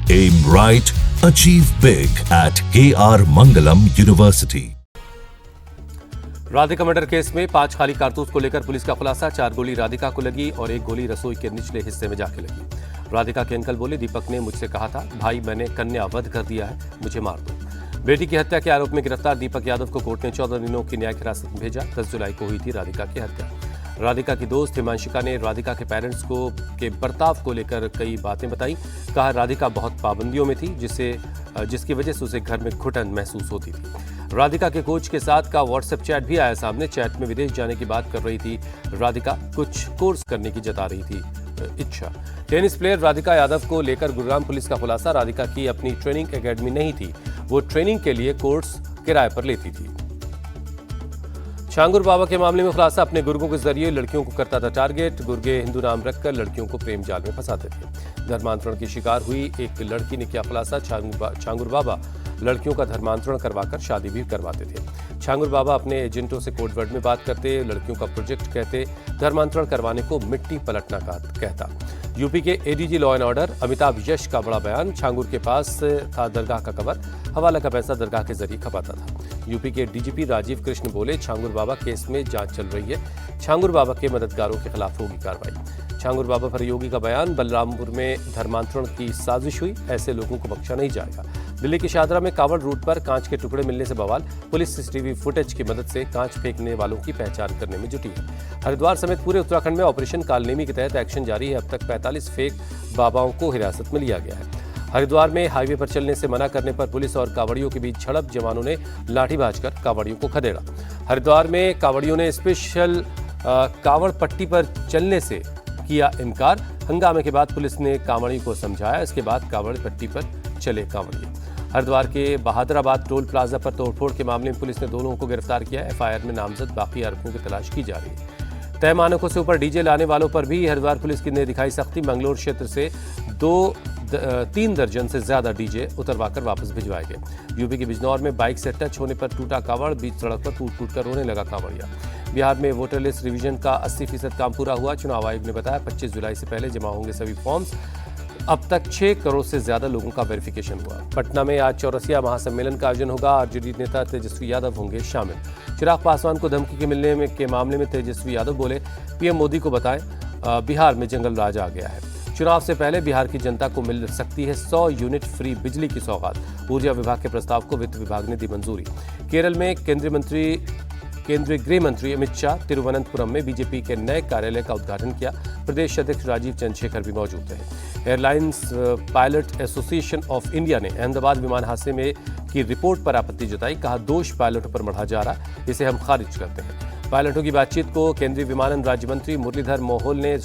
Aim right, achieve big at KR Mangalam University. Radhika murder case में 5 खाली कारतूस को लेकर पुलिस का खुलासा। 4 गोली राधिका को लगी और 1 गोली रसोई के निचले हिस्से में जाके लगी। राधिका के अंकल बोले, दीपक ने मुझसे कहा था, भाई मैंने कन्या वध कर दिया है, मुझे मार दो। बेटी की हत्या के आरोप में गिरफ्तार दीपक यादव को कोर्ट ने 14 दिनों की न्यायिक हिरासत में भेजा। 10 जुलाई को हुई थी राधिका की हत्या। राधिका की दोस्त हिमांशिका ने राधिका के पेरेंट्स को के बर्ताव को लेकर कई बातें बताई। कहा, राधिका बहुत पाबंदियों में थी, जिसकी वजह से उसे घर में घुटन महसूस होती थी। राधिका के कोच के साथ का व्हाट्सएप चैट भी आया सामने। चैट में विदेश जाने की बात कर रही थी राधिका, कुछ कोर्स करने की जता रही थी इच्छा। टेनिस प्लेयर राधिका यादव को लेकर गुरुग्राम पुलिस का खुलासा। राधिका की अपनी ट्रेनिंग एकेडमी नहीं थी, वो ट्रेनिंग के लिए कोर्स किराए पर लेती थी। छांगुर बाबा के मामले में खुलासा। अपने गुर्गों के जरिए लड़कियों को करता था टारगेट। गुर्गे हिंदू नाम रखकर लड़कियों को प्रेम जाल में फंसाते थे। धर्मांतरण की शिकार हुई एक लड़की ने किया खुलासा। छांगुर बाबा लड़कियों का धर्मांतरण करवाकर शादी भी करवाते थे। छांगुर बाबा अपने एजेंटों से कोड वर्ड में बात करते, लड़कियों का प्रोजेक्ट कहते, धर्मांतरण करवाने को मिट्टी पलटना कहता। यूपी के ADG law and order Amitabh Yash का बड़ा बयान। छांगुर के पास था दरगाह का कवर, हवाला का पैसा दरगाह के जरिए खपाता था। यूपी के डीजीपी राजीव कृष्ण बोले, छांगुर बाबा केस में जांच चल रही है, छांगुर बाबा के मददगारों के खिलाफ होगी कार्रवाई। छांगुर बाबा पर योगी का बयान। बलरामपुर में धर्मांतरण की साजिश हुई, ऐसे लोगों को बख्शा नहीं जाएगा। दिल्ली के शाहदरा में कावड़ रूट पर कांच के टुकड़े मिलने से बवाल। पुलिस सीसीटीवी फुटेज की मदद से कांच फेंकने वालों की पहचान करने में जुटी है। हरिद्वार समेत पूरे उत्तराखंड में ऑपरेशन कालनेमी के तहत एक्शन जारी है। अब तक 45 फेक बाबाओं को हिरासत में लिया गया है। हरिद्वार में हाईवे पर चलने से मना करने पर पुलिस और कांवड़ियों के बीच झड़प। जवानों ने लाठीचार्ज कर कांवड़ियों को खदेड़ा। हरिद्वार में कांवड़ियों ने स्पेशल कांवड़ पट्टी पर चलने से किया इनकार। हंगामे के बाद पुलिस ने कांवड़ियों को समझाया, इसके बाद कांवड़ पट्टी पर चले कांवड़िए। हरिद्वार के बहादुराबाद टोल प्लाजा पर तोड़फोड़ के मामले में पुलिस ने 2 लोगों को गिरफ्तार किया। एफआईआर में नामजद बाकी आरोपियों की तलाश की जा रही है। तय मानकों से ऊपर डीजे लाने वालों पर भी हरिद्वार पुलिस ने दिखाई सख्ती। मंगलोर क्षेत्र से 3 दर्जन से ज्यादा डीजे उतरवाकर वापस भिजवाए गए। यूपी के बिजनौर में बाइक से टच होने पर टूटा कांवड़, बीच सड़क पर टूट कर रोने लगा कांवड़िया। बिहार में वोटर लिस्ट रिवीजन का 80% काम पूरा हुआ। चुनाव आयोग ने बताया 25 जुलाई से पहले जमा होंगे सभी फॉर्म्स। अब तक 6 करोड़ से ज्यादा लोगों का वेरिफिकेशन हुआ। पटना में आज चौरसिया महासम्मेलन का आयोजन होगा। आरजेडी नेता तेजस्वी यादव होंगे शामिल। चिराग पासवान को धमकी के मिलने के मामले में तेजस्वी यादव बोले, पीएम मोदी को बताएं बिहार में जंगल राज आ गया है। चुनाव से पहले बिहार की जनता को मिल सकती है 100 यूनिट फ्री बिजली की सौगात। ऊर्जा विभाग के प्रस्ताव को वित्त विभाग ने दी मंजूरी। केरल में केंद्रीय गृह मंत्री अमित शाह तिरुवनंतपुरम में बीजेपी के नए कार्यालय का उद्घाटन किया। प्रदेश अध्यक्ष राजीव चंद्रशेखर भी मौजूद रहे। Airlines pilot association of India ने अहमदाबाद विमान हादसे में की रिपोर्ट पर आपत्ति जताई। कहा, दोष पायलटों पर मढ़ा जा रहा, इसे हम खारिज करते हैं। पायलटों की बातचीत को केंद्रीय विमानन राज्य मंत्री मुरलीधर मोहोल ने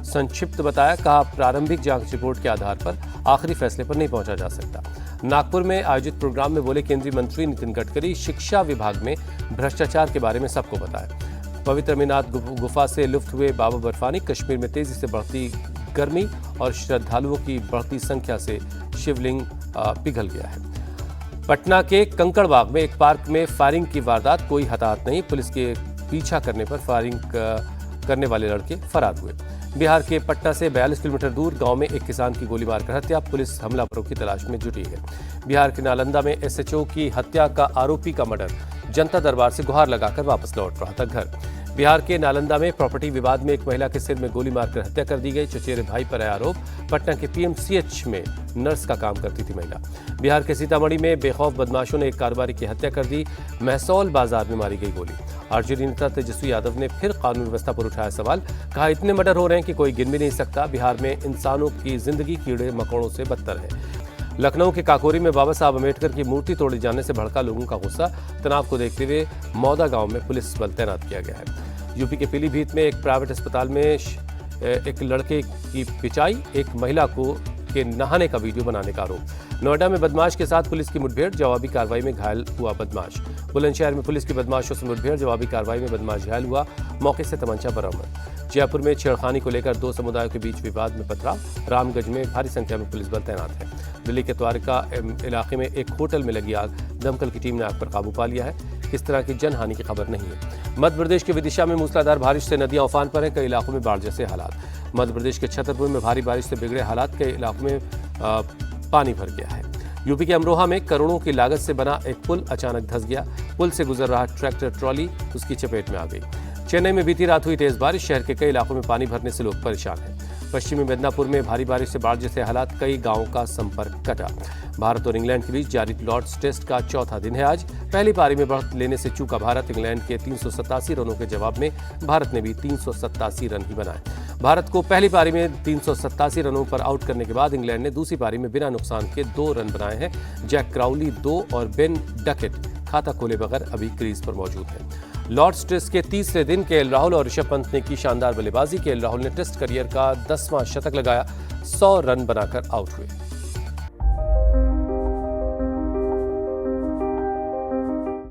संक्षिप्त बताया। कहा, प्रारंभिक जांच रिपोर्ट के आधार पर आखिरी फैसले पर नहीं पहुंचा जा सकता। नागपुर में आयोजित प्रोग्राम में बोले केंद्रीय मंत्री नितिन गडकरी, शिक्षा विभाग में भ्रष्टाचार के बारे में सबको बताया। पवित्र अमरनाथ गुफा से लुप्त हुए बाबा बर्फानी। कश्मीर में तेजी से बढ़ती गर्मी और श्रद्धालुओं की बढ़ती संख्या से शिवलिंग पिघल गया है। पटना के कंकड़बाग में एक पार्क में फायरिंग की वारदात, कोई हताहत नहीं। पुलिस के पीछा करने पर फायरिंग करने वाले लड़के फरार हुए। बिहार के पटना से 42 किलोमीटर दूर गांव में एक किसान की गोली मारकर हत्या। पुलिस हमलावरों की तलाश में जुटी है। बिहार के नालंदा में एसएचओ की हत्या का आरोपी का मर्डर। जनता दरबार से गुहार लगाकर वापस लौट रहा था घर। बिहार के नालंदा में प्रॉपर्टी विवाद में एक महिला के सिर में गोली मारकर हत्या कर दी गई। चचेरे भाई पर है आरोप। पटना के पीएमसीएच में नर्स का काम करती थी महिला। बिहार के सीतामढ़ी में बेखौफ बदमाशों ने एक कारोबारी की हत्या कर दी। महसौल बाजार में मारी गई गोली। आरजेडी नेता तेजस्वी यादव ने फिर कानून व्यवस्था पर उठाया सवाल। कहा, इतने मर्डर हो रहे हैं कि कोई गिन भी नहीं सकता। बिहार में इंसानों की जिंदगी कीड़े मकोड़ों से बदतर है। लखनऊ के काकोरी में बाबा साहब अम्बेडकर की मूर्ति तोड़े जाने से भड़का लोगों का गुस्सा। तनाव को देखते हुए मौदा गांव में पुलिस बल तैनात किया गया है। यूपी के पीलीभीत में एक प्राइवेट अस्पताल में एक लड़के की पिटाई, एक महिला के नहाने का वीडियो बनाने का आरोप। नोएडा में बदमाश के साथ पुलिस की मुठभेड़, जवाबी कार्रवाई में घायल हुआ बदमाश। बुलंदशहर में पुलिस की बदमाशों से मुठभेड़, जवाबी कार्रवाई में बदमाश घायल हुआ, मौके से तमंचा बरामद। जयपुर में छेड़खानी को लेकर 2 समुदायों के बीच विवाद में पथराव। रामगंज में भारी संख्या में पुलिस बल तैनात है। दिल्ली के द्वारका इलाके में एक होटल में लगी आग, दमकल की टीम ने आग पर काबू पा लिया है। किस तरह की जनहानि की खबर नहीं है। मध्य प्रदेश के विदिशा में मूसलाधार बारिश से नदियां उफान पर है, कई इलाकों में बाढ़ जैसे हालात। मध्य प्रदेश के छतरपुर में भारी बारिश से बिगड़े हालात, कई इलाकों में पानी भर गया है। यूपी के अमरोहा में करोड़ों की लागत से बना एक पुल अचानक धंस गया। पुल से गुजर रहा ट्रैक्टर ट्रॉली उसकी चपेट में आ गई। चेन्नई में बीती रात हुई तेज बारिश, शहर के कई इलाकों में पानी भरने से लोग परेशान हैं। पश्चिमी मिदनापुर में भारी बारिश से बाढ़ जैसे हालात, कई गांवों का संपर्क कटा। भारत और इंग्लैंड के बीच जारी लॉर्ड्स टेस्ट का चौथा दिन है आज। पहली पारी में बढ़त लेने से चूका भारत। इंग्लैंड के 387 रनों के जवाब में भारत ने भी 387 रन ही बनाए। भारत को पहली पारी में 387 रनों पर आउट करने के बाद इंग्लैंड ने दूसरी पारी में बिना नुकसान के 2 रन बनाए हैं। जैक क्राउली 2 और बेन डकेट खाता खोले बगैर अभी क्रीज पर मौजूद हैं। लॉर्ड्स टेस्ट के तीसरे दिन केएल राहुल और ऋषभ पंत ने की शानदार बल्लेबाजी। केएल राहुल ने टेस्ट करियर का 10वां शतक लगाया, 100 रन बनाकर आउट हुए।